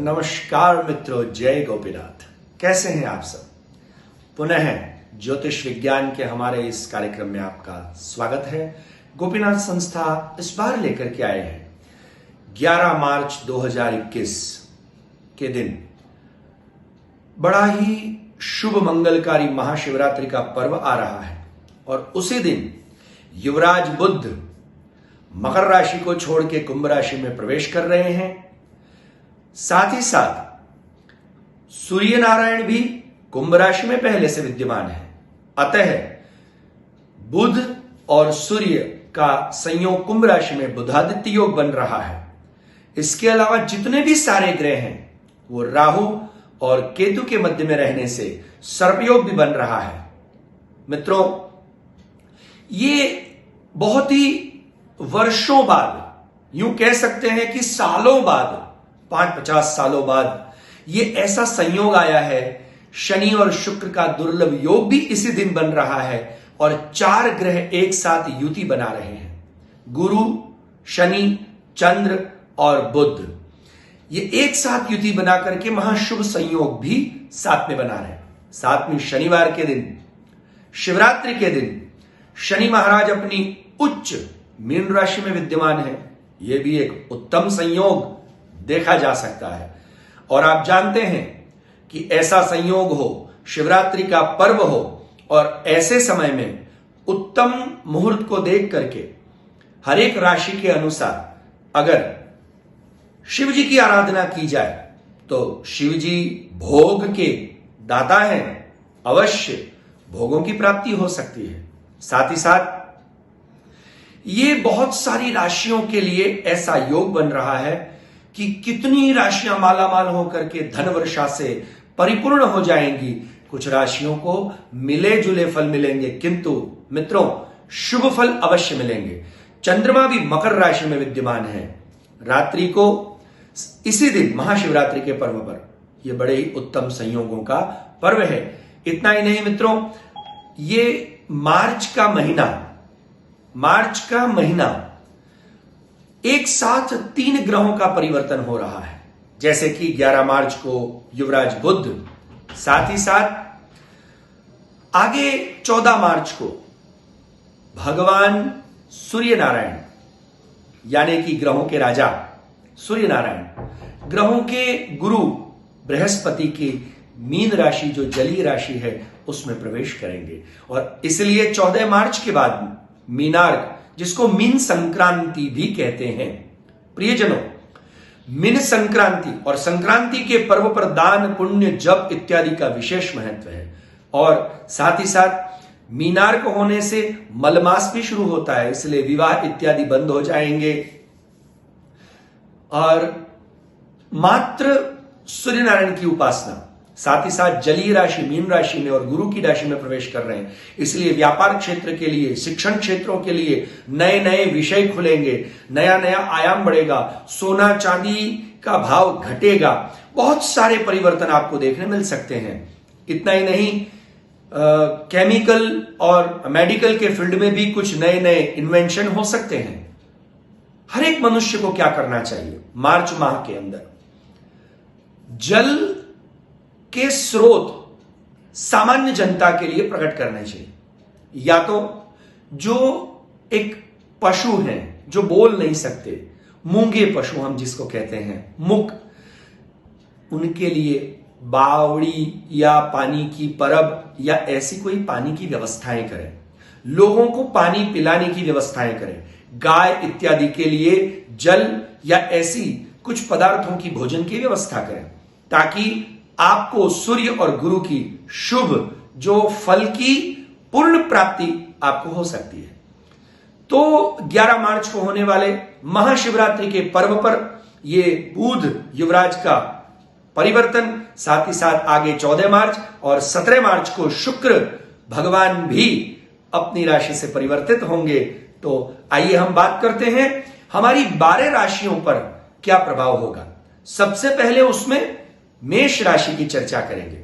नमस्कार मित्रों, जय गोपीनाथ। कैसे हैं आप सब। पुनः ज्योतिष विज्ञान के हमारे इस कार्यक्रम में आपका स्वागत है। गोपीनाथ संस्था इस बार लेकर के आए हैं 11 मार्च 2021 के दिन बड़ा ही शुभ मंगलकारी महाशिवरात्रि का पर्व आ रहा है और उसी दिन युवराज बुध मकर राशि को छोड़ के कुंभ राशि में प्रवेश कर रहे हैं। साथ ही साथ सूर्य नारायण भी कुंभ राशि में पहले से विद्यमान है। अतः बुध और सूर्य का संयोग कुंभ राशि में बुधादित्य योग बन रहा है। इसके अलावा जितने भी सारे ग्रह हैं वो राहु और केतु के मध्य में रहने से सर्पयोग भी बन रहा है। मित्रों, ये बहुत ही वर्षों बाद, यूं कह सकते हैं कि सालों बाद, 50 सालों बाद ये ऐसा संयोग आया है। शनि और शुक्र का दुर्लभ योग भी इसी दिन बन रहा है और 4 ग्रह एक साथ युति बना रहे हैं। गुरु, शनि, चंद्र और बुध, ये एक साथ युति बना करके महाशुभ संयोग भी साथ में बना रहे हैं। साथ में शनिवार के दिन, शिवरात्रि के दिन शनि महाराज अपनी उच्च मीन राशि में विद्यमान है। यह भी एक उत्तम संयोग देखा जा सकता है। और आप जानते हैं कि ऐसा संयोग हो, शिवरात्रि का पर्व हो और ऐसे समय में उत्तम मुहूर्त को देख करके हर एक राशि के अनुसार अगर शिव जी की आराधना की जाए तो शिव जी भोग के दाता हैं, अवश्य भोगों की प्राप्ति हो सकती है। साथ ही साथ ये बहुत सारी राशियों के लिए ऐसा योग बन रहा है कि कितनी राशियां मालामाल होकर के धन वर्षा से परिपूर्ण हो जाएंगी। कुछ राशियों को मिले जुले फल मिलेंगे, किंतु मित्रों शुभ फल अवश्य मिलेंगे। चंद्रमा भी मकर राशि में विद्यमान है। रात्रि को इसी दिन महाशिवरात्रि के पर्व पर यह बड़े ही उत्तम संयोगों का पर्व है। इतना ही नहीं मित्रों, ये मार्च का महीना एक साथ 3 ग्रहों का परिवर्तन हो रहा है। जैसे कि 11 मार्च को युवराज बुध, साथ ही साथ आगे 14 मार्च को भगवान सूर्य नारायण, यानी कि ग्रहों के राजा सूर्य नारायण, ग्रहों के गुरु बृहस्पति की मीन राशि जो जलीय राशि है उसमें प्रवेश करेंगे। और इसलिए 14 मार्च के बाद मीनार्क, जिसको मीन संक्रांति भी कहते हैं, प्रियजनों, मीन संक्रांति और संक्रांति के पर्व पर दान, पुण्य, जप इत्यादि का विशेष महत्व है। और साथ ही साथ मीनार्क होने से मलमास भी शुरू होता है, इसलिए विवाह इत्यादि बंद हो जाएंगे। और मात्र सूर्य नारायण की उपासना, साथ ही साथ जलीय राशि मीन राशि में और गुरु की राशि में प्रवेश कर रहे हैं। इसलिए व्यापार क्षेत्र के लिए, शिक्षण क्षेत्रों के लिए नए नए विषय खुलेंगे, नया नया आयाम बढ़ेगा, सोना चांदी का भाव घटेगा, बहुत सारे परिवर्तन आपको देखने मिल सकते हैं। इतना ही नहीं, केमिकल और मेडिकल के फील्ड में भी कुछ नए नए इन्वेंशन हो सकते हैं। हर एक मनुष्य को क्या करना चाहिए, मार्च माह के अंदर जल के स्रोत सामान्य जनता के लिए प्रकट करने चाहिए। या तो जो एक पशु हैं जो बोल नहीं सकते, मूंगे पशु हम जिसको कहते हैं, मुक, उनके लिए बावड़ी या पानी की परब या ऐसी कोई पानी की व्यवस्थाएं करें। लोगों को पानी पिलाने की व्यवस्थाएं करें। गाय इत्यादि के लिए जल या ऐसी कुछ पदार्थों की भोजन की व्यवस्था करें, ताकि आपको सूर्य और गुरु की शुभ जो फल की पूर्ण प्राप्ति आपको हो सकती है। तो 11 मार्च को होने वाले महाशिवरात्रि के पर्व पर यह बुध युवराज का परिवर्तन, साथ ही साथ आगे 14 मार्च और 17 मार्च को शुक्र भगवान भी अपनी राशि से परिवर्तित होंगे। तो आइए हम बात करते हैं हमारी 12 राशियों पर क्या प्रभाव होगा। सबसे पहले उसमें मेष राशि की चर्चा करेंगे।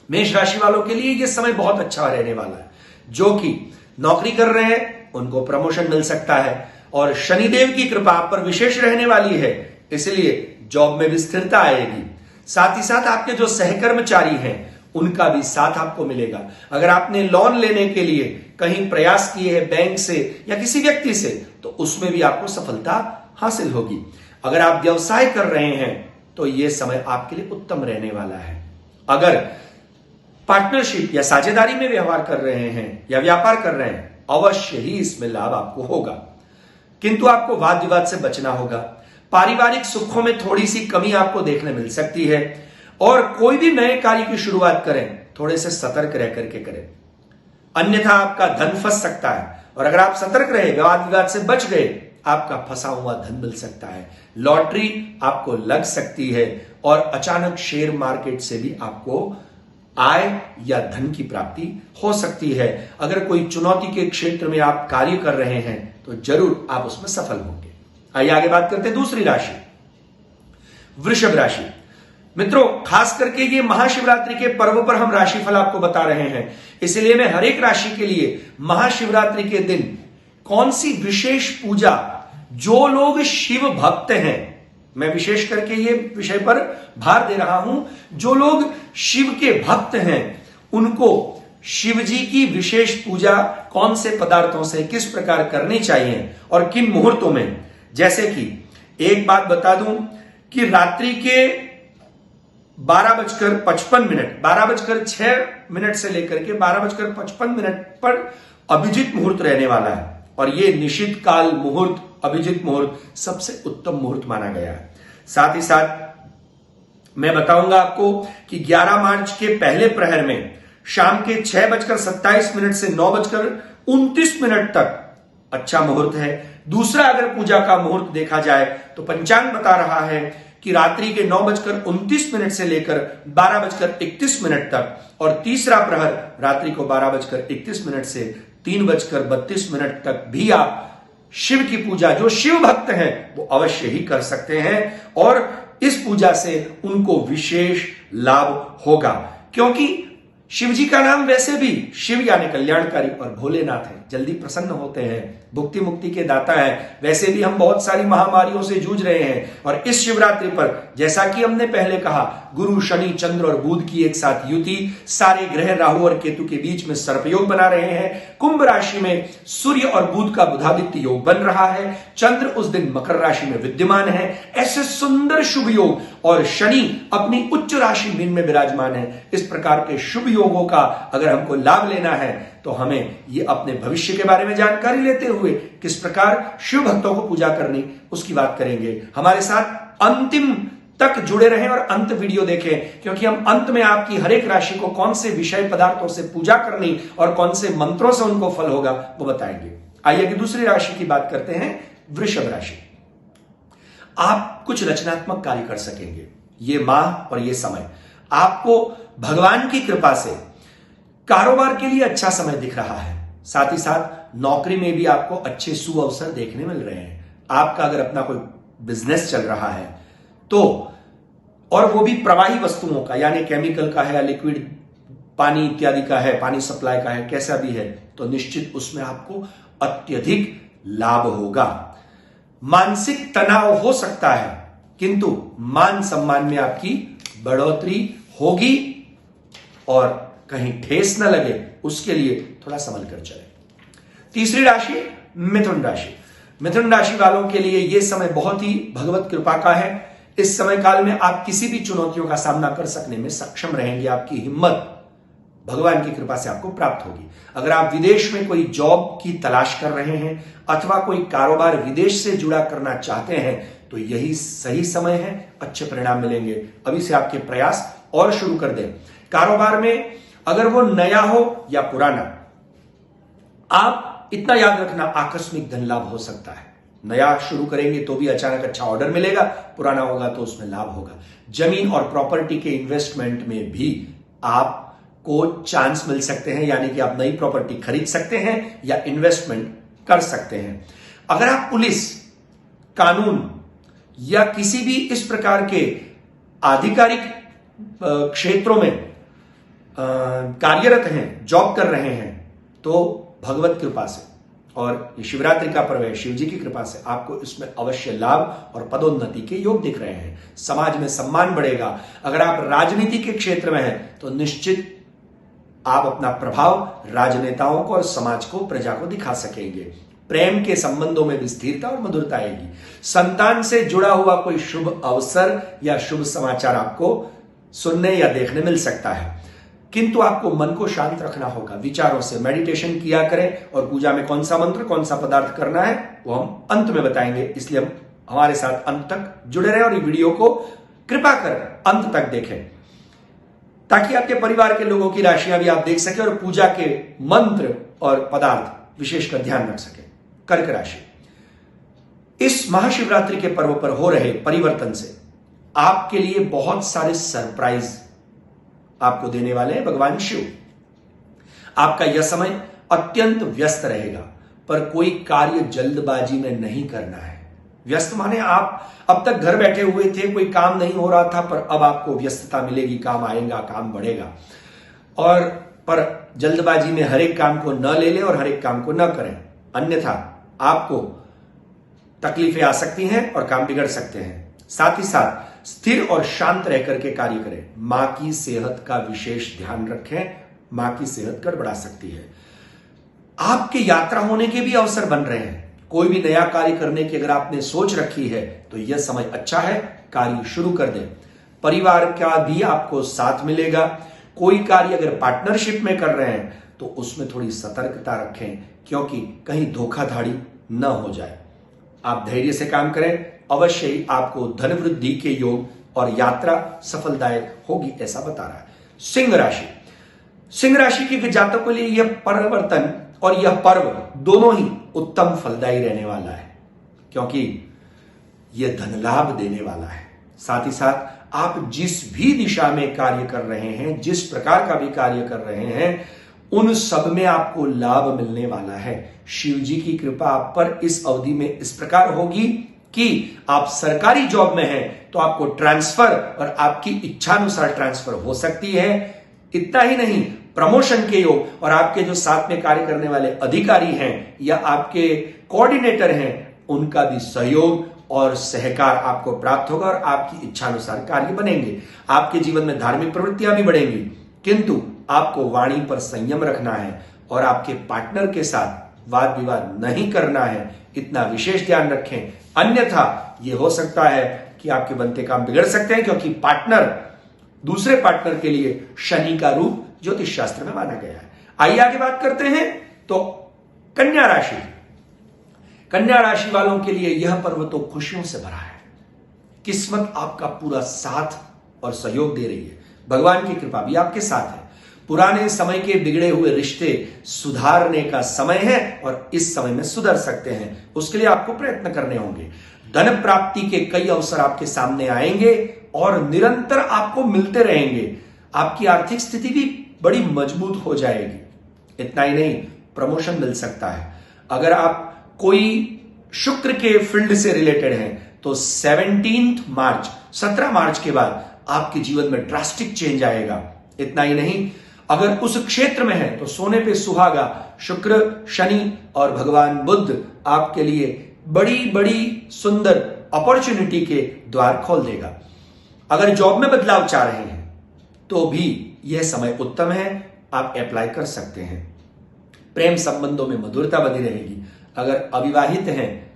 मेष राशि वालों के लिए यह समय बहुत अच्छा रहने वाला है। जो कि नौकरी कर रहे हैं उनको प्रमोशन मिल सकता है और शनिदेव की कृपा आप पर विशेष रहने वाली है। इसलिए जॉब में भी स्थिरता आएगी। साथ ही साथ आपके जो सहकर्मचारी हैं उनका भी साथ आपको मिलेगा। अगर आपने लोन लेने के लिए कहीं प्रयास किए हैं बैंक से या किसी व्यक्ति से, तो उसमें भी आपको सफलता हासिल होगी। अगर आप व्यवसाय कर रहे हैं तो यह समय आपके लिए उत्तम रहने वाला है। अगर पार्टनरशिप या साझेदारी में व्यवहार कर रहे हैं या व्यापार कर रहे हैं, अवश्य ही इसमें लाभ आपको होगा, किंतु आपको वाद विवाद से बचना होगा। पारिवारिक सुखों में थोड़ी सी कमी आपको देखने मिल सकती है और कोई भी नए कार्य की शुरुआत करें थोड़े से सतर्क रह करके करें, अन्यथा आपका धन फंस सकता है। और अगर आप सतर्क रहे, वाद विवाद से बच गए, आपका फंसा हुआ धन मिल सकता है, लॉटरी आपको लग सकती है और अचानक शेयर मार्केट से भी आपको आय या धन की प्राप्ति हो सकती है। अगर कोई चुनौती के क्षेत्र में आप कार्य कर रहे हैं तो जरूर आप उसमें सफल होंगे। आइए आगे बात करते हैं दूसरी राशि, वृषभ राशि। मित्रों, खास करके ये महाशिवरात्रि के पर्व पर हम राशिफल आपको बता रहे हैं, इसलिए मैं हर एक राशि के लिए महाशिवरात्रि के दिन कौन सी विशेष पूजा, जो लोग शिव भक्त हैं, मैं विशेष करके ये विषय पर भार दे रहा हूं, जो लोग शिव के भक्त हैं उनको शिव जी की विशेष पूजा कौन से पदार्थों से किस प्रकार करनी चाहिए और किन मुहूर्तों में। जैसे कि एक बात बता दूं कि रात्रि के 12:55, 12:06 से लेकर के 12:55 पर अभिजीत मुहूर्त रहने वाला है और यह निषिद्ध काल मुहूर्त, अभिजीत मुहूर्त सबसे उत्तम मुहूर्त माना गया है। साथ ही साथ मैं बताऊंगा आपको कि 11 मार्च के पहले प्रहर में शाम के 6:27 से 9:29 तक अच्छा मुहूर्त है। दूसरा अगर पूजा का मुहूर्त देखा जाए तो पंचांग बता रहा है कि रात्रि के 9:29 से लेकर 12:31 तक, और तीसरा प्रहर रात्रि को 12:31 से 3:32 तक भी आप शिव की पूजा, जो शिव भक्त हैं वो अवश्य ही कर सकते हैं और इस पूजा से उनको विशेष लाभ होगा, क्योंकि शिव जी का नाम वैसे भी शिव यानी कल्याणकारी और भोलेनाथ है, जल्दी प्रसन्न होते हैं, भुक्ति मुक्ति के दाता है। वैसे भी हम बहुत सारी महामारियों से जूझ रहे हैं और इस शिवरात्रि पर जैसा कि हमने पहले कहा, गुरु, शनि, चंद्र और बुध की एक साथ युति, सारे ग्रह राहु और केतु के बीच में सर्पयोग बना रहे हैं। कुंभ राशि में सूर्य और बुध का बुधादित्य योग बन रहा है, चंद्र उस दिन मकर राशि में विद्यमान है। ऐसे सुंदर शुभ योग, और शनि अपनी उच्च राशि मीन में विराजमान है। इस प्रकार के शुभ योगों का अगर हमको लाभ लेना है तो हमें ये अपने भविष्य के बारे में जानकारी लेते हुए किस प्रकार शिव भक्तों को पूजा करनी, उसकी बात करेंगे। हमारे साथ अंतिम तक जुड़े रहें और अंत वीडियो देखें, क्योंकि हम अंत में आपकी हर एक राशि को कौन से विषय पदार्थों से पूजा करनी और कौन से मंत्रों से उनको फल होगा वो बताएंगे। आइए कि दूसरी राशि की बात करते हैं, वृषभ राशि। आप कुछ रचनात्मक कार्य कर सकेंगे ये माह और ये समय। आपको भगवान की कृपा से कारोबार के लिए अच्छा समय दिख रहा है। साथ ही साथ नौकरी में भी आपको अच्छे सुअवसर देखने मिल रहे हैं। आपका अगर अपना कोई बिजनेस चल रहा है तो, और वो भी प्रवाही वस्तुओं का यानी केमिकल का है या लिक्विड पानी इत्यादि का है, पानी सप्लाई का है, कैसा भी है, तो निश्चित उसमें आपको अत्यधिक लाभ होगा। मानसिक तनाव हो सकता है किंतु मान सम्मान में आपकी बढ़ोतरी होगी और कहीं ठेस न लगे उसके लिए थोड़ा संभल कर चले। तीसरी राशि मिथुन राशि। मिथुन राशि वालों के लिए यह समय बहुत ही भगवत कृपा का है। इस समय काल में आप किसी भी चुनौतियों का सामना कर सकने में सक्षम रहेंगे। आपकी हिम्मत भगवान की कृपा से आपको प्राप्त होगी। अगर आप विदेश में कोई जॉब की तलाश कर रहे हैं अथवा कोई कारोबार विदेश से जुड़ा करना चाहते हैं तो यही सही समय है, अच्छे परिणाम मिलेंगे। अभी से आपके प्रयास और शुरू कर दें। कारोबार में अगर वो नया हो या पुराना, आप इतना याद रखना, आकस्मिक धन लाभ हो सकता है। नया शुरू करेंगे तो भी अचानक अच्छा ऑर्डर मिलेगा, पुराना होगा तो उसमें लाभ होगा। जमीन और प्रॉपर्टी के इन्वेस्टमेंट में भी आपको चांस मिल सकते हैं, यानी कि आप नई प्रॉपर्टी खरीद सकते हैं या इन्वेस्टमेंट कर सकते हैं। अगर आप पुलिस, कानून या किसी भी इस प्रकार के आधिकारिक क्षेत्रों में कार्यरत हैं, जॉब कर रहे हैं, तो भगवत कृपा से और ये शिवरात्रि का पर्व है, शिव जी की कृपा से आपको इसमें अवश्य लाभ और पदोन्नति के योग दिख रहे हैं। समाज में सम्मान बढ़ेगा। अगर आप राजनीति के क्षेत्र में हैं तो निश्चित आप अपना प्रभाव राजनेताओं को और समाज को, प्रजा को दिखा सकेंगे। प्रेम के संबंधों में भी स्थिरता और मधुरता आएगी। संतान से जुड़ा हुआ कोई शुभ अवसर या शुभ समाचार आपको सुनने या देखने मिल सकता है, किंतु आपको मन को शांत रखना होगा। विचारों से मेडिटेशन किया करें और पूजा में कौन सा मंत्र, कौन सा पदार्थ करना है वो हम अंत में बताएंगे, इसलिए हम हमारे साथ अंत तक जुड़े रहें और ये वीडियो को कृपा कर अंत तक देखें, ताकि आपके परिवार के लोगों की राशियां भी आप देख सकें और पूजा के मंत्र और पदार्थ विशेषकर ध्यान रख सकें। कर्क राशि, इस महाशिवरात्रि के पर्व पर हो रहे परिवर्तन से आपके लिए बहुत सारे सरप्राइज आपको देने वाले हैं भगवान शिव। आपका यह समय अत्यंत व्यस्त रहेगा, पर कोई कार्य जल्दबाजी में नहीं करना है। व्यस्त माने आप अब तक घर बैठे हुए थे, कोई काम नहीं हो रहा था, पर अब आपको व्यस्तता मिलेगी, काम आएगा, काम बढ़ेगा। और पर जल्दबाजी में हर एक काम को न ले लें और हर एक काम को न करें, अन्यथा आपको तकलीफें आ सकती हैं और काम बिगड़ सकते हैं। साथ ही साथ स्थिर और शांत रह करके कार्य करें। मां की सेहत का विशेष ध्यान रखें, मां की सेहत गड़बड़ा सकती है। आपके यात्रा होने के भी अवसर बन रहे हैं। कोई भी नया कार्य करने की अगर आपने सोच रखी है तो यह समय अच्छा है, कार्य शुरू कर दें। परिवार का भी आपको साथ मिलेगा। कोई कार्य अगर पार्टनरशिप में कर रहे हैं तो उसमें थोड़ी सतर्कता रखें, क्योंकि कहीं धोखाधड़ी न हो जाए। आप धैर्य से काम करें, अवश्य ही आपको धन वृद्धि के योग और यात्रा सफलदायक होगी, ऐसा बता रहा है। सिंह राशि, सिंह राशि के जातकों के लिए यह परिवर्तन और यह पर्व दोनों ही उत्तम फलदायी रहने वाला है, क्योंकि यह धन लाभ देने वाला है। साथ ही साथ आप जिस भी दिशा में कार्य कर रहे हैं, जिस प्रकार का भी कार्य कर रहे हैं, उन सब में आपको लाभ मिलने वाला है। शिव जी की कृपा आप पर इस अवधि में इस प्रकार होगी कि आप सरकारी जॉब में हैं तो आपको ट्रांसफर और आपकी इच्छानुसार ट्रांसफर हो सकती है। इतना ही नहीं, प्रमोशन के योग और आपके जो साथ में कार्य करने वाले अधिकारी हैं या आपके कोऑर्डिनेटर हैं, उनका भी सहयोग और सहकार आपको प्राप्त होगा और आपकी इच्छानुसार कार्य बनेंगे। आपके जीवन में धार्मिक प्रवृत्तियां भी बढ़ेंगी, किंतु आपको वाणी पर संयम रखना है और आपके पार्टनर के साथ वाद विवाद नहीं करना है, इतना विशेष ध्यान रखें। अन्यथा यह हो सकता है कि आपके बनते काम बिगड़ सकते हैं, क्योंकि पार्टनर दूसरे पार्टनर के लिए शनि का रूप ज्योतिष शास्त्र में माना गया है। आइए आगे बात करते हैं। तो कन्या राशि, कन्या राशि वालों के लिए यह पर्व तो खुशियों से भरा है। किस्मत आपका पूरा साथ और सहयोग दे रही है। भगवान की कृपा भी आपके साथ है। पुराने समय के बिगड़े हुए रिश्ते सुधारने का समय है और इस समय में सुधर सकते हैं। उसके लिए आपको प्रयत्न करने होंगे। धन प्राप्ति के कई अवसर आपके सामने आएंगे और निरंतर आपको मिलते रहेंगे। आपकी आर्थिक स्थिति भी बड़ी मजबूत हो जाएगी। इतना ही नहीं, प्रमोशन मिल सकता है। अगर आप कोई शुक्र के फील्ड से रिलेटेड हैं तो 17 मार्च के बाद आपके जीवन में ड्रास्टिक चेंज आएगा। इतना ही नहीं, अगर उस क्षेत्र में है तो सोने पे सुहागा। शुक्र, शनि और भगवान बुद्ध आपके लिए बड़ी बड़ी सुंदर अपॉर्चुनिटी के द्वार खोल देगा। अगर जॉब में बदलाव चाह रहे हैं तो भी यह समय उत्तम है, आप अप्लाई कर सकते हैं। प्रेम संबंधों में मधुरता बनी रहेगी। अगर अविवाहित हैं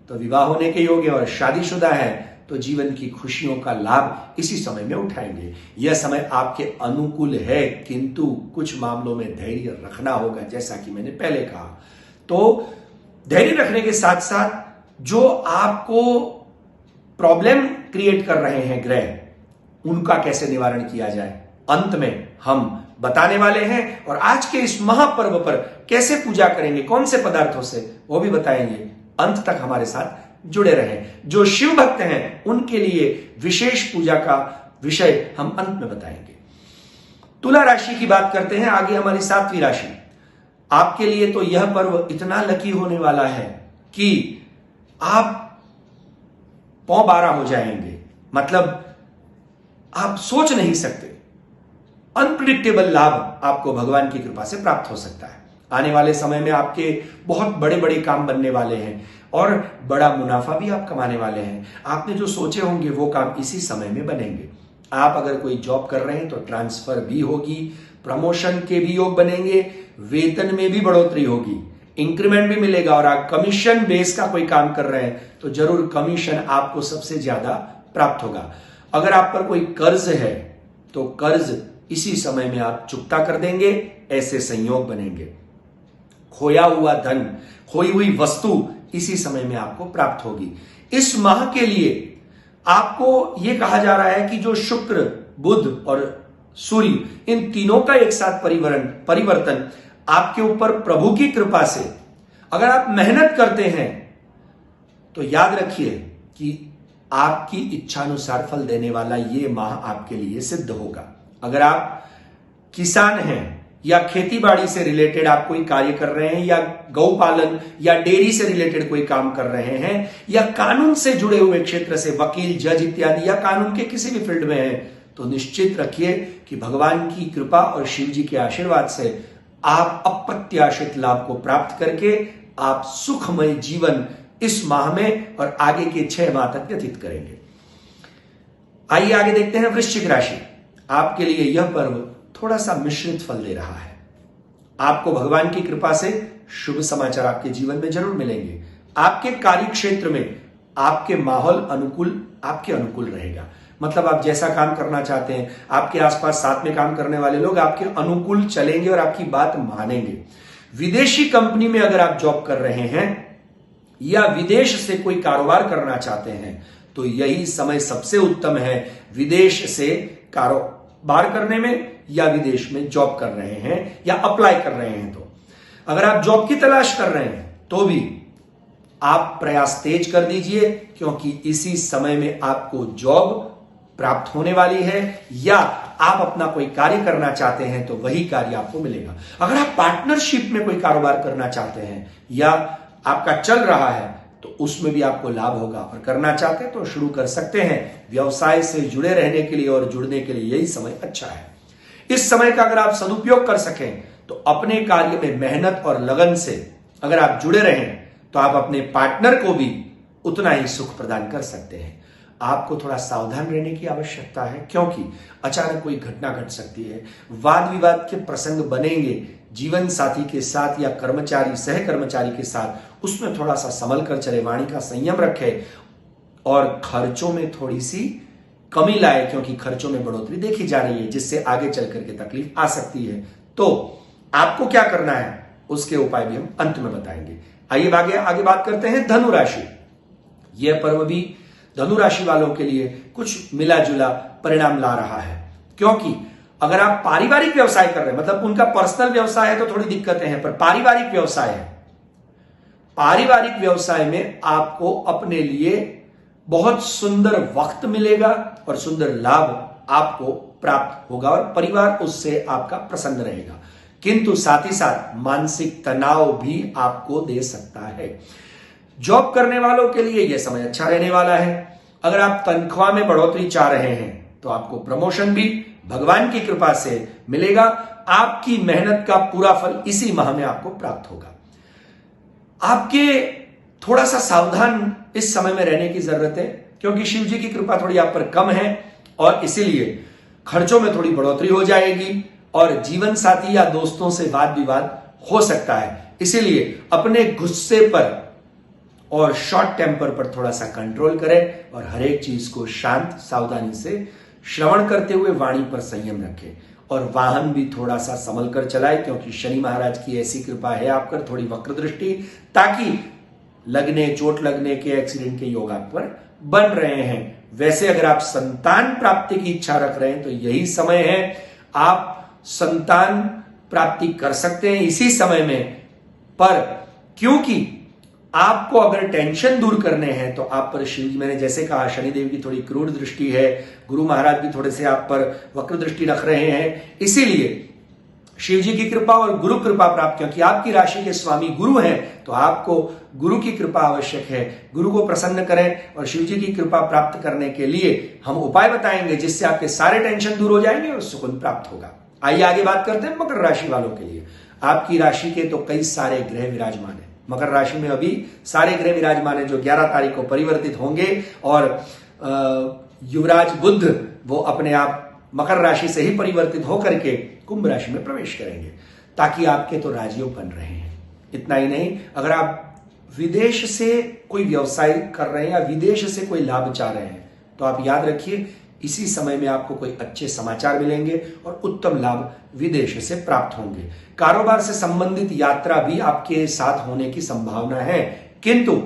तो विवाह होने के योग है और शादीशुदा है तो जीवन की खुशियों का लाभ इसी समय में उठाएंगे। यह समय आपके अनुकूल है, किंतु कुछ मामलों में धैर्य रखना होगा, जैसा कि मैंने पहले कहा। तो धैर्य रखने के साथ साथ जो आपको प्रॉब्लम क्रिएट कर रहे हैं ग्रह, उनका कैसे निवारण किया जाए, अंत में हम बताने वाले हैं। और आज के इस महापर्व पर कैसे पूजा करेंगे, कौन से पदार्थों से, वो भी बताएंगे। अंत तक हमारे साथ जुड़े रहें। जो शिव भक्त हैं उनके लिए विशेष पूजा का विषय हम अंत में बताएंगे। तुला राशि की बात करते हैं। आगे हमारी 7वीं राशि। आपके लिए तो यह पर्व इतना लकी होने वाला है कि आप पौ 12 हो जाएंगे। मतलब आप सोच नहीं सकते, अनप्रिडिक्टेबल लाभ आपको भगवान की कृपा से प्राप्त हो सकता है। आने वाले समय में आपके बहुत बड़े बड़े काम बनने वाले हैं और बड़ा मुनाफा भी आप कमाने वाले हैं। आपने जो सोचे होंगे वो काम इसी समय में बनेंगे। आप अगर कोई जॉब कर रहे हैं तो ट्रांसफर भी होगी, प्रमोशन के भी योग बनेंगे, वेतन में भी बढ़ोतरी होगी, इंक्रीमेंट भी मिलेगा। और आप कमीशन बेस का कोई काम कर रहे हैं तो जरूर कमीशन आपको सबसे ज्यादा प्राप्त होगा। अगर आप पर कोई कर्ज है तो कर्ज इसी समय में आप चुकता कर देंगे, ऐसे संयोग बनेंगे। खोया हुआ धन, खोई हुई वस्तु इसी समय में आपको प्राप्त होगी। इस माह के लिए आपको यह कहा जा रहा है कि जो शुक्र, बुध और सूर्य, इन तीनों का एक साथ परिवर्तन आपके ऊपर प्रभु की कृपा से अगर आप मेहनत करते हैं तो याद रखिए कि आपकी इच्छानुसार फल देने वाला ये माह आपके लिए सिद्ध होगा। अगर आप किसान हैं या खेती बाड़ी से रिलेटेड आप कोई कार्य कर रहे हैं या गौपालन या डेयरी से रिलेटेड कोई काम कर रहे हैं या कानून से जुड़े हुए क्षेत्र से वकील, जज इत्यादि या कानून के किसी भी फील्ड में हैं, तो निश्चित रखिए कि भगवान की कृपा और शिव जी के आशीर्वाद से आप अप्रत्याशित लाभ को प्राप्त करके आप सुखमय जीवन इस माह में और आगे के 6 माह तक व्यतीत करेंगे। आइए आगे देखते हैं वृश्चिक राशि। आपके लिए यह पर्व थोड़ा सा मिश्रित फल दे रहा है। आपको भगवान की कृपा से शुभ समाचार आपके जीवन में जरूर मिलेंगे। आपके कार्य क्षेत्र में आपके माहौल आपके अनुकूल रहेगा। मतलब आप जैसा काम करना चाहते हैं, आपके आसपास साथ में काम करने वाले लोग आपके अनुकूल चलेंगे और आपकी बात मानेंगे। विदेशी कंपनी में अगर आप जॉब कर रहे हैं या विदेश से कोई कारोबार करना चाहते हैं तो यही समय सबसे उत्तम है विदेश से कारोबार करने में या विदेश में जॉब कर रहे हैं या अप्लाई कर रहे हैं। तो अगर आप जॉब की तलाश कर रहे हैं तो भी आप प्रयास तेज कर दीजिए, क्योंकि इसी समय में आपको जॉब प्राप्त होने वाली है या आप अपना कोई कार्य करना चाहते हैं तो वही कार्य आपको मिलेगा। अगर आप पार्टनरशिप में कोई कारोबार करना चाहते हैं या आपका चल रहा है तो उसमें भी आपको लाभ होगा। और करना चाहते हैं तो शुरू कर सकते हैं। व्यवसाय से जुड़े रहने के लिए और जुड़ने के लिए यही समय अच्छा है। इस समय का अगर आप सदुपयोग कर सकें तो अपने कार्य में मेहनत और लगन से अगर आप जुड़े रहें तो आप अपने पार्टनर को भी उतना ही सुख प्रदान कर सकते हैं। आपको थोड़ा सावधान रहने की आवश्यकता है, क्योंकि अचानक कोई घटना घट सकती है। वाद विवाद के प्रसंग बनेंगे जीवन साथी के साथ या कर्मचारी, सहकर्मचारी के साथ। उसमें थोड़ा सा संभल कर चले, वाणी का संयम रखें और खर्चों में थोड़ी सी कमी लाए, क्योंकि खर्चों में बढ़ोतरी देखी जा रही है जिससे आगे चल करके तकलीफ आ सकती है। तो आपको क्या करना है उसके उपाय भी हम अंत में बताएंगे। आइए आगे बात करते हैं धनु राशि। यह पर्व भी धनु राशि वालों के लिए कुछ मिला जुला परिणाम ला रहा है, क्योंकि अगर आप पारिवारिक व्यवसाय कर रहे हैं, मतलब उनका पर्सनल व्यवसाय है तो थोड़ी दिक्कतें हैं, पर पारिवारिक व्यवसाय है, पारिवारिक व्यवसाय में आपको अपने लिए बहुत सुंदर वक्त मिलेगा और सुंदर लाभ आपको प्राप्त होगा और परिवार उससे आपका प्रसन्न रहेगा। किंतु साथ ही साथ मानसिक तनाव भी आपको दे सकता है। जॉब करने वालों के लिए यह समय अच्छा रहने वाला है। अगर आप तनख्वाह में बढ़ोतरी चाह रहे हैं तो आपको प्रमोशन भी भगवान की कृपा से मिलेगा। आपकी मेहनत का पूरा फल इसी माह में आपको प्राप्त होगा। आपके थोड़ा सा सावधान इस समय में रहने की जरूरत है, क्योंकि शिव जी की कृपा थोड़ी आप पर कम है और इसीलिए खर्चों में थोड़ी बढ़ोतरी हो जाएगी और जीवन साथी या दोस्तों से वाद विवाद हो सकता है। इसीलिए अपने गुस्से पर और शॉर्ट टेम्पर पर थोड़ा सा कंट्रोल करें और हर एक चीज को शांत सावधानी से श्रवण करते हुए वाणी पर संयम रखें और वाहन भी थोड़ा सा संभल कर चलाए, क्योंकि शनि महाराज की ऐसी कृपा है आप पर, थोड़ी वक्र दृष्टि, ताकि चोट लगने के, एक्सीडेंट के योग आप पर बन रहे हैं। वैसे अगर आप संतान प्राप्ति की इच्छा रख रहे हैं तो यही समय है, आप संतान प्राप्ति कर सकते हैं इसी समय में। पर क्योंकि आपको अगर टेंशन दूर करने हैं तो आप पर शिव जी, मैंने जैसे कहा, शनिदेव की थोड़ी क्रूर दृष्टि है, गुरु महाराज भी थोड़े से आप पर वक्र दृष्टि रख रहे हैं। इसीलिए शिव जी की कृपा और गुरु कृपा प्राप्त, क्योंकि आपकी राशि के स्वामी गुरु हैं तो आपको गुरु की कृपा आवश्यक है। गुरु को प्रसन्न करें और शिव जी की कृपा प्राप्त करने के लिए हम उपाय बताएंगे जिससे आपके सारे टेंशन दूर हो जाएंगे और सुकून प्राप्त होगा। आइए आगे बात करते हैं मकर राशि वालों के लिए। आपकी राशि के तो कई सारे ग्रह विराजमान है। मकर राशि में अभी सारे ग्रह विराजमान है जो 11 तारीख को परिवर्तित होंगे और युवराज बुध वो अपने आप मकर राशि से ही परिवर्तित होकर के कुंभ राशि में प्रवेश करेंगे, ताकि आपके तो राजयोग बन रहे हैं। इतना ही नहीं, अगर आप विदेश से कोई व्यवसाय कर रहे हैं या विदेश से कोई लाभ चाह रहे हैं तो आप याद रखिए इसी समय में आपको कोई अच्छे समाचार मिलेंगे और उत्तम लाभ विदेश से प्राप्त होंगे। कारोबार से संबंधित यात्रा भी आपके साथ होने की संभावना है, किंतु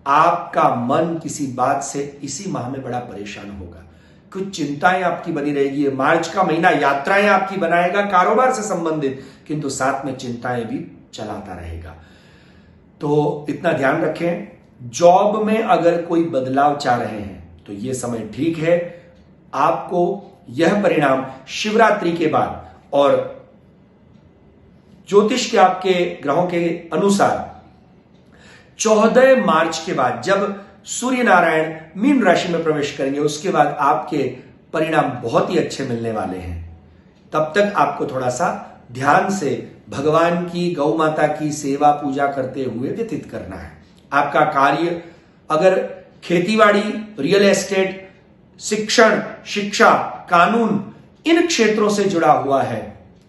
आपका मन किसी बात से इसी माह में बड़ा परेशान होगा। कुछ चिंताएं आपकी बनी रहेगी। मार्च का महीना यात्राएं आपकी बनाएगा कारोबार से संबंधित, किंतु साथ में चिंताएं भी चलाता रहेगा। तो इतना ध्यान रखें, जॉब में अगर कोई बदलाव चाह रहे हैं तो यह समय ठीक है। आपको यह परिणाम शिवरात्रि के बाद और ज्योतिष के आपके ग्रहों के अनुसार 14 मार्च के बाद जब सूर्य नारायण मीन राशि में प्रवेश करेंगे उसके बाद आपके परिणाम बहुत ही अच्छे मिलने वाले हैं। तब तक आपको थोड़ा सा ध्यान से भगवान की, गौ माता की सेवा पूजा करते हुए व्यतीत करना है। आपका कार्य अगर खेतीबाड़ी, रियल एस्टेट, शिक्षण, शिक्षा, कानून इन क्षेत्रों से जुड़ा हुआ है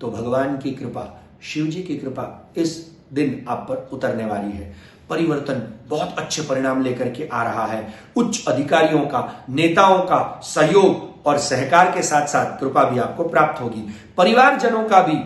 तो भगवान की कृपा, शिव जी की कृपा इस दिन आप पर उतरने वाली है। परिवर्तन बहुत अच्छे परिणाम लेकर के आ रहा है। उच्च अधिकारियों का, नेताओं का सहयोग और सहकार के साथ साथ कृपा भी आपको प्राप्त होगी। परिवारजनों का भी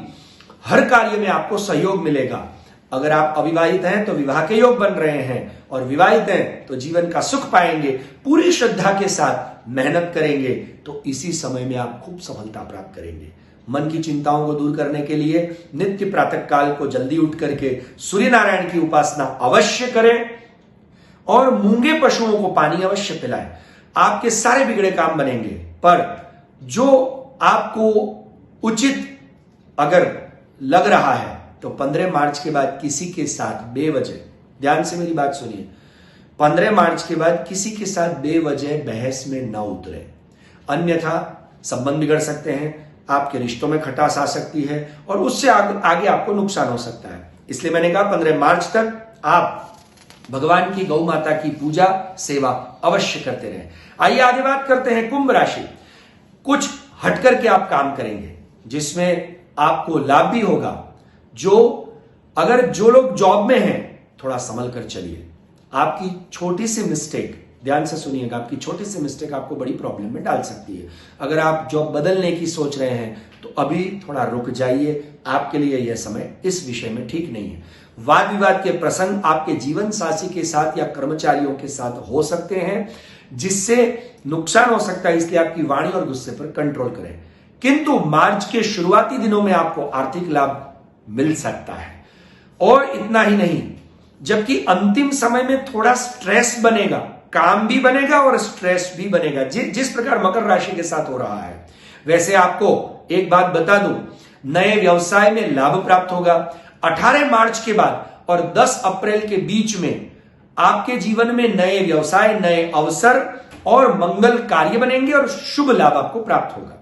हर कार्य में आपको सहयोग मिलेगा। अगर आप अविवाहित हैं तो विवाह के योग बन रहे हैं और विवाहित हैं तो जीवन का सुख पाएंगे। पूरी श्रद्धा के साथ मेहनत करेंगे तो इसी समय में आप खूब सफलता प्राप्त करेंगे। मन की चिंताओं को दूर करने के लिए नित्य प्रातः काल को जल्दी उठ करके सूर्य नारायण की उपासना अवश्य करें और मूंगे पशुओं को पानी अवश्य पिलाएं। आपके सारे बिगड़े काम बनेंगे। पर जो आपको उचित अगर लग रहा है तो 15 मार्च के बाद किसी के साथ बेवजह, ध्यान से मेरी बात सुनिए, 15 मार्च के बाद किसी के साथ बेवजह बहस में न उतरे, अन्यथा संबंध बिगड़ सकते हैं, आपके रिश्तों में खटास आ सकती है और उससे आगे आपको नुकसान हो सकता है। इसलिए मैंने कहा 15 मार्च तक आप भगवान की, गौ माता की पूजा, सेवा अवश्य करते रहें। आइए आगे बात करते हैं कुंभ राशि। कुछ हट करके आप काम करेंगे जिसमें आपको लाभ भी होगा। जो लोग जॉब में हैं थोड़ा संभल कर चलिए। आपकी छोटी सी मिस्टेक, ध्यान से सुनिएगा, आपकी छोटी सी मिस्टेक आपको बड़ी प्रॉब्लम में डाल सकती है। अगर आप जॉब बदलने की सोच रहे हैं तो अभी थोड़ा रुक जाइए, आपके लिए यह समय इस विषय में ठीक नहीं है। वाद विवाद के प्रसंग आपके जीवन साथी के साथ या कर्मचारियों के साथ हो सकते हैं जिससे नुकसान हो सकता है, इसलिए आपकी वाणी और गुस्से पर कंट्रोल करें। किंतु मार्च के शुरुआती दिनों में आपको आर्थिक लाभ मिल सकता है। और इतना ही नहीं, जबकि अंतिम समय में थोड़ा स्ट्रेस बनेगा, काम भी बनेगा और स्ट्रेस भी बनेगा जिस प्रकार मकर राशि के साथ हो रहा है। वैसे आपको एक बात बता दूं, नए व्यवसाय में लाभ प्राप्त होगा। 18 मार्च के बाद और 10 अप्रैल के बीच में आपके जीवन में नए व्यवसाय, नए अवसर और मंगल कार्य बनेंगे और शुभ लाभ आपको प्राप्त होगा।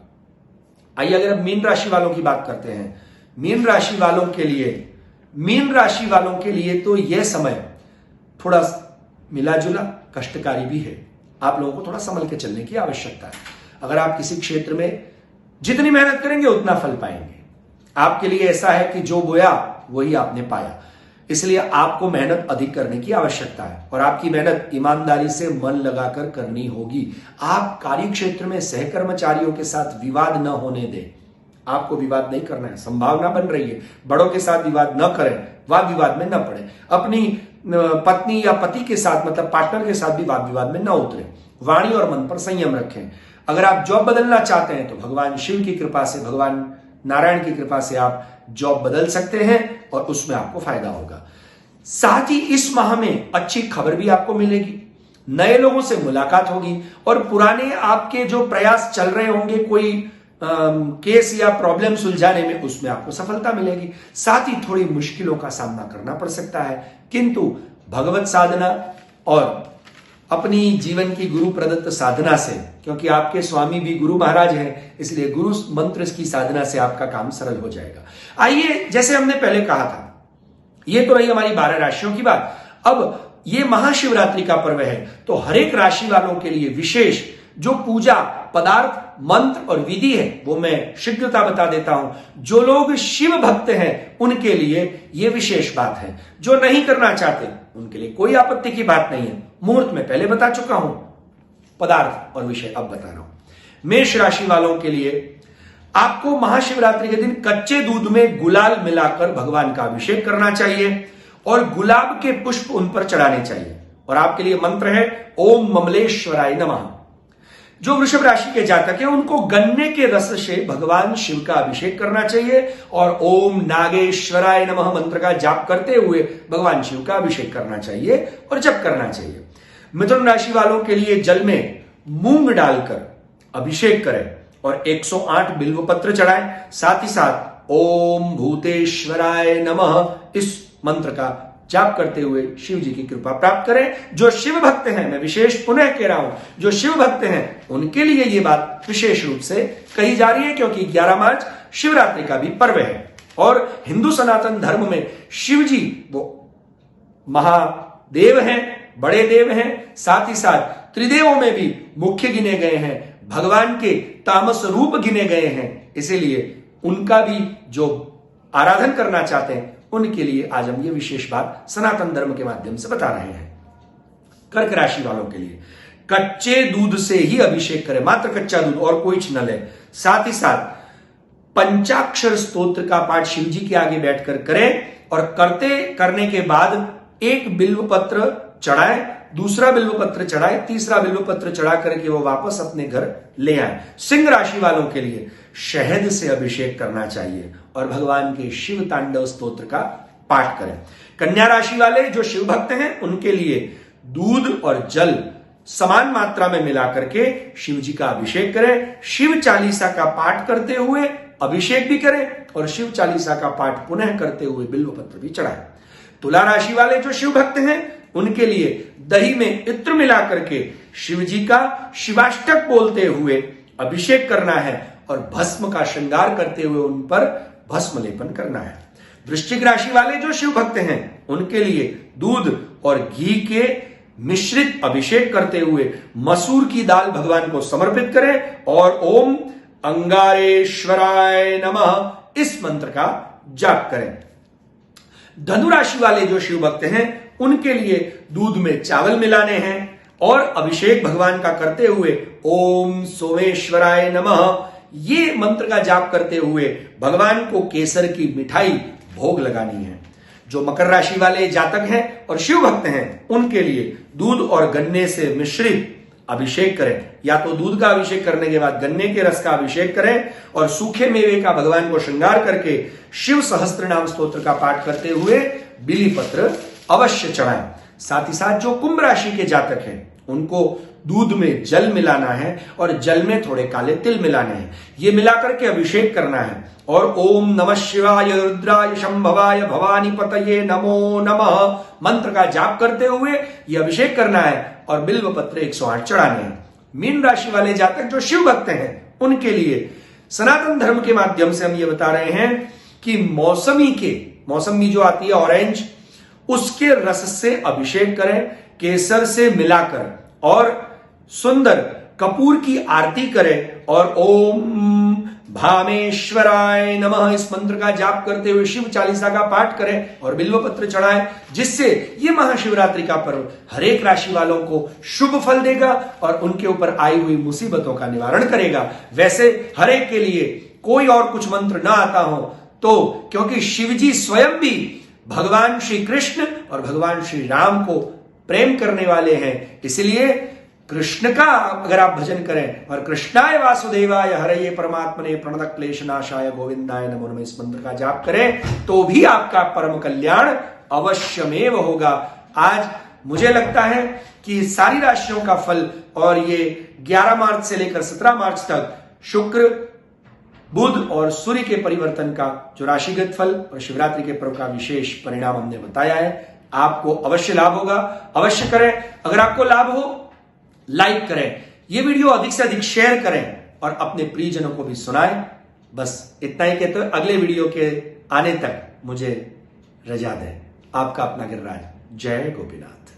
आइए अगर अब मीन राशि वालों की बात करते हैं। मीन राशि वालों के लिए तो यह समय थोड़ा मिला जुला कष्टकारी भी है। आप लोगों को थोड़ा संभल के चलने की आवश्यकता है। अगर आप किसी क्षेत्र में जितनी मेहनत करेंगे उतना फल पाएंगे। आपके लिए ऐसा है कि जो बोया वही आपने पाया, इसलिए आपको मेहनत अधिक करने की आवश्यकता है और आपकी मेहनत ईमानदारी से मन लगाकर करनी होगी। आप कार्य क्षेत्र में सहकर्मचारियों के साथ विवाद न होने दें। आपको विवाद नहीं करना है, संभावना बन रही है। बड़ों के साथ विवाद न करें, वाद विवाद में न पड़े। अपनी पत्नी या पति के साथ, मतलब पार्टनर के साथ भी वाद विवाद में न उतरे। वाणी और मन पर संयम रखें। अगर आप जॉब बदलना चाहते हैं तो भगवान शिव की कृपा से, भगवान नारायण की कृपा से आप जॉब बदल सकते हैं और उसमें आपको फायदा होगा। साथ ही इस माह में अच्छी खबर भी आपको मिलेगी, नए लोगों से मुलाकात होगी और पुराने आपके जो प्रयास चल रहे होंगे कोई केस या प्रॉब्लम सुलझाने में, उसमें आपको सफलता मिलेगी। साथ ही थोड़ी मुश्किलों का सामना करना पड़ सकता है, किंतु भगवत साधना और अपनी जीवन की गुरु प्रदत्त साधना से, क्योंकि आपके स्वामी भी गुरु महाराज हैं, इसलिए गुरु मंत्र की साधना से आपका काम सरल हो जाएगा। आइए, जैसे हमने पहले कहा था, ये तो रही हमारी 12 राशियों की बात। अब ये महाशिवरात्रि का पर्व है, तो हर एक राशि वालों के लिए विशेष जो पूजा पदार्थ मंत्र और विधि है वो मैं शीघ्रता बता देता हूं। जो लोग शिव भक्त हैं उनके लिए यह विशेष बात है, जो नहीं करना चाहते उनके लिए कोई आपत्ति की बात नहीं है। मुहूर्त में पहले बता चुका हूं, पदार्थ और विषय अब बता रहा हूं। मेष राशि वालों के लिए आपको महाशिवरात्रि के दिन कच्चे दूध में गुलाल मिलाकर भगवान का अभिषेक करना चाहिए और गुलाब के पुष्प उन पर चढ़ाने चाहिए। और आपके लिए मंत्र है ओम ममलेश्वराय नमः। जो वृषभ राशि के जातक हैं उनको गन्ने के रस से भगवान शिव का अभिषेक करना चाहिए और ओम नागेश्वराय नमः मंत्र का जाप करते हुए भगवान शिव का अभिषेक करना चाहिए और जप करना चाहिए। मिथुन राशि वालों के लिए जल में मूंग डालकर अभिषेक करें और 108 बिल्व पत्र चढ़ाएं। साथ ही साथ ओम भूतेश्वराय नमः इस मंत्र का जाप करते हुए शिव जी की कृपा प्राप्त करें। जो शिव भक्त हैं, मैं विशेष पुनः कह रहा हूं, जो शिव भक्त हैं उनके लिए यह बात विशेष रूप से कही जा रही है, क्योंकि 11 मार्च शिवरात्रि का भी पर्व है और हिंदू सनातन धर्म में शिव जी वो महादेव हैं, बड़े देव हैं, साथ ही साथ त्रिदेवों में भी मुख्य गिने गए हैं, भगवान के तामस रूप गिने गए हैं। इसीलिए उनका भी जो आराधन करना चाहते हैं उनके लिए आज हम ये विशेष बात सनातन धर्म के माध्यम से बता रहे हैं। कर्क राशि वालों के लिए कच्चे दूध से ही अभिषेक करें, मात्र कच्चा दूध और कोई न लें। साथ ही साथ पंचाक्षर स्तोत्र का पाठ शिव जी के आगे बैठकर करें और करने के बाद एक बिल्व पत्र चढ़ाएं, दूसरा बिल्व पत्र चढ़ाए, तीसरा बिल्व पत्र चढ़ा करके वो वापस अपने घर ले आए। सिंह राशि वालों के लिए शहद से अभिषेक करना चाहिए और भगवान के शिव तांडव स्तोत्र का पाठ करें। कन्या राशि वाले जो शिव भक्त हैं उनके लिए दूध और जल समान मात्रा में मिलाकर के शिव जी का अभिषेक करें। शिव चालीसा का पाठ करते हुए अभिषेक भी करें और शिव चालीसा का पाठ पुनः करते हुए बिल्व पत्र भी चढ़ाएं। तुला राशि वाले जो शिव भक्त हैं उनके लिए दही में इत्र मिलाकर के शिव जी का शिवाष्टक बोलते हुए अभिषेक करना है और भस्म का श्रृंगार करते हुए उन पर भस्म लेपन करना है। वृश्चिक राशि वाले जो शिव भक्त हैं उनके लिए दूध और घी के मिश्रित अभिषेक करते हुए मसूर की दाल भगवान को समर्पित करें और ओम अंगारेश्वराय नमः इस मंत्र का जाप करें। धनु राशि वाले जो शिव भक्त हैं उनके लिए दूध में चावल मिलाने हैं और अभिषेक भगवान का करते हुए ओम सोमेश्वराय नमः ये मंत्र का जाप करते हुए भगवान को केसर की मिठाई भोग लगानी है। जो मकर राशि वाले जातक हैं और शिव भक्त हैं उनके लिए दूध और गन्ने से मिश्रित अभिषेक करें। या तो दूध का अभिषेक करने के बाद गन्ने के रस का अभिषेक करें और सूखे मेवे का भगवान को श्रृंगार करके शिव सहस्त्र नाम स्तोत्र का पाठ करते हुए बिली पत्र अवश्य चढ़ाएं। साथ ही साथ जो कुंभ राशि के जातक हैं उनको दूध में जल मिलाना है और जल में थोड़े काले तिल मिलाने हैं। ये मिलाकर के अभिषेक करना है और ओम नमः शिवाय रुद्राय शंभवाय भवानी पतये नमो नमः मंत्र का जाप करते हुए ये अभिषेक करना है और बिल्व पत्र 108 चढ़ाने हैं। मीन राशि वाले जातक जो शिव भक्त हैं उनके लिए सनातन धर्म के माध्यम से हम ये बता रहे हैं कि मौसमी जो आती है ऑरेंज, उसके रस से अभिषेक करें, केसर से मिलाकर और सुंदर कपूर की आरती करें और ओम भामेश्वराय नमः इस मंत्र का जाप करते हुए शिव चालीसा का पाठ करें और बिल्व पत्र चढ़ाएं, जिससे ये महाशिवरात्रि का पर्व हर एक राशि वालों को शुभ फल देगा और उनके ऊपर आई हुई मुसीबतों का निवारण करेगा। वैसे हर एक के लिए कोई और कुछ मंत्र ना आता हो तो, क्योंकि शिव जी स्वयं भी भगवान श्री कृष्ण और भगवान श्री राम को प्रेम करने वाले हैं, इसलिए कृष्ण का अगर आप भजन करें और कृष्णाय वासुदेवाय हरये परमात्मने प्रणत क्लेशनाशाय गोविंदाय नमो नमः इस मंत्र का जाप करें तो भी आपका परम कल्याण अवश्यमेव होगा। आज मुझे लगता है कि सारी राशियों का फल और ये 11 मार्च से लेकर 17 मार्च तक शुक्र, बुध और सूर्य के परिवर्तन का जो राशिगत फल और शिवरात्रि के पर्व का विशेष परिणाम हमने बताया है, आपको अवश्य लाभ होगा। अवश्य करें। अगर आपको लाभ हो लाइक करें, ये वीडियो अधिक से अधिक शेयर करें और अपने प्रियजनों को भी सुनाएं। बस इतना ही कहते हुए अगले वीडियो के आने तक मुझे रजा दें। आपका अपना गिरिराज। जय गोपीनाथ।